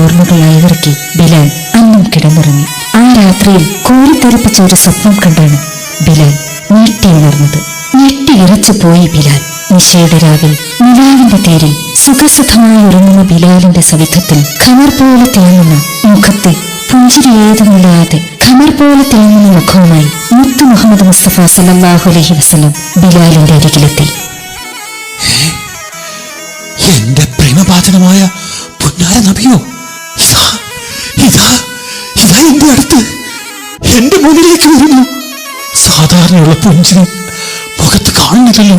ഓർമ്മകളായവർക്ക് ബിലാൽ അന്നും കിടന്നുറങ്ങി. ആ രാത്രിയിൽ കോരിത്തെറിപ്പിച്ച ഒരു സ്വപ്നം കണ്ടാണ് ബിലാൽ ഞെട്ടിയുണർന്നത്. ഞെട്ടിയിറച്ചു പോയി ബിലാൽ. നിശയുടെ രാവിൽ നിലാവിന്റെ തേരിൽ സുഖസുഖമായി ഉറങ്ങുന്ന ബിലാലിന്റെ സവിധത്തിൽ ഖമർ പോലെ തിളങ്ങുന്ന മുഖത്തെ പുഞ്ചിരി ഏതുമില്ലാതെ ഖമർ പോലെ തിളങ്ങുന്ന മുഖവുമായി മുത്തു മുഹമ്മദ് മുസ്തഫ സല്ലല്ലാഹു അലൈഹി വസല്ലം ബിലാലിന്റെ അരികിലെത്തി. എന്റെ പ്രേമപാതകമായ പുന്നാര നബിയോ, ഇതാ എന്റെ അടുത്ത് എന്റെ മുന്നിലേക്ക് വരുന്നു. സാധാരണയുള്ള പുഞ്ചിരി മുഖത്ത് കാണുന്നില്ലല്ലോ.